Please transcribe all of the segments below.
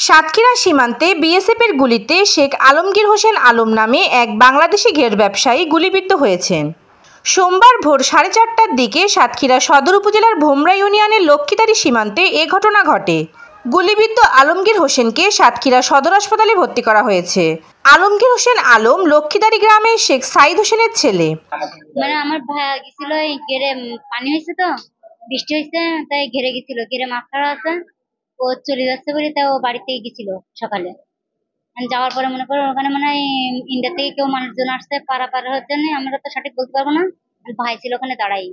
সাতক্ষীরা সীমান্তে বিএসএফের গুলিতে শেখ আলমগীর হোসেন আলম নামে এক বাংলাদেশি ঘের ব্যবসায়ী গুলিবিদ্ধ হয়েছেন। সোমবার ভোর 4:30টার দিকে সাতক্ষীরা সদর উপজেলার ভোমরা ইউনিয়নের লক্ষ্মীদারি সীমান্তে এ ঘটনা ঘটে। গুলিবিদ্ধ আলমগীর হোসেনকে সাতক্ষীরা সদর হাসপাতালে ভর্তি করা হয়েছে। আলমগীর হোসেন আলম লক্ষ্মীদারি গ্রামের শেখ সাইদ হোসেনের ছেলে। আমার ভাই গেছিল ঘেরে, পানি হয়েছে তো বৃষ্টি হয়েছে, তাই ঘেরে গেছিল, ঘেরে মাছ ছাড়া আছে, ও চলে যাচ্ছে বলে তাই ও বাড়িতে গেছিল সকালে। যাওয়ার পরে মনে করো ওখানে মানে ইন্ডিয়া থেকে কেউ মানুষজন আসছে পার হওয়ার জন্য, আমরা তো সঠিক বলতে পারবো না। ভাই ছিল ওখানে দাঁড়াই,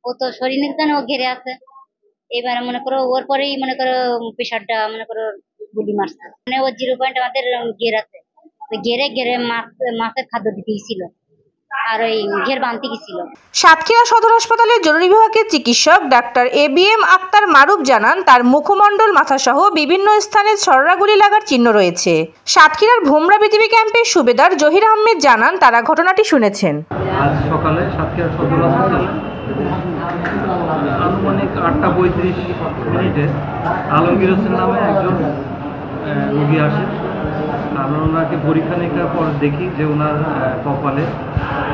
ও তো শরীর নিতে ও ঘেরে আছে। এবারে মনে করো ওর পরেই মনে করো প্রেশারটা মনে করো গুলি মারছে, মানে ও 0 পয়েন্ট আমাদের ঘের আছে, ঘেরে ঘেরে মাছের খাদ্য দিতেই আর ওই ঘের বানতে গেছিল। সাতক্ষীরা সদর হাসপাতালের জরুরি বিভাগের চিকিৎসক ডাক্তার ABM আক্তার মারুফ জানান, তার মুখমণ্ডল মাথাসহ বিভিন্ন স্থানে ছররা গুলি লাগার চিহ্ন রয়েছে। সাতক্ষীরার ভোমরা বিজিবি ক্যাম্পের সুবেদার জহির আহমেদ জানান, তারা ঘটনাটি শুনেছেন। আজ সকালে সাতক্ষীরা সদর হাসপাতালে আনুমানিক 8:35 আলমগীর হোসেন নামে একজন রোগী আসে। আমরা ওনাকে পরীক্ষা নিরীক্ষার পর দেখি যে ওনার কপালে,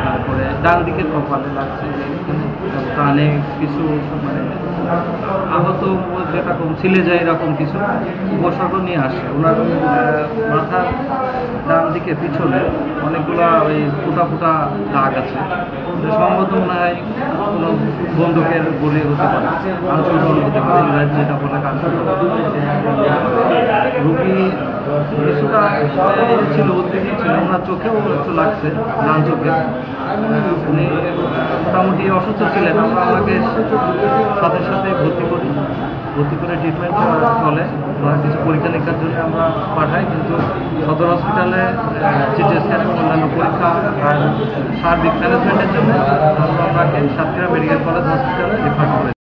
তারপরে ডান দিকের কপালে লাগছে, কানে কিছু মানে আহত যেরকম ছিলে যায় এরকম কিছু উপসর্গ নিয়ে আসে। ওনার মাথার ডান দিকে পিছনে অনেকগুলো ওই ফোটা ফোটা দাগ আছে, সম্ভবত মনে হয় কোনো বন্দুকের গুলি হতে পারে, আন্তর্গণ হতে পারে, যেটা বলে কাঞ্চন। রুগী কিছুটা ছিল, উদ্বিগ্ন ছিল, ওনার চোখেও একটু লাগছে, ডান চোখে। উনি মোটামুটি অসুস্থ ছিলেন। আমরা ওনাকে সাথে সাথে ভর্তি করে ট্রিটমেন্ট চলে। ওনার কিছু পরীক্ষা নিরীক্ষার জন্য আমরা পাঠাই, কিন্তু সদর হসপিটালে সিটি স্ক্যান এবং অন্যান্য পরীক্ষা আর সার্বিক ম্যানেজমেন্টের জন্য আমরা ওনাকে সাতক্ষীরা মেডিকেল কলেজ হসপিটালে রেফার করেছি।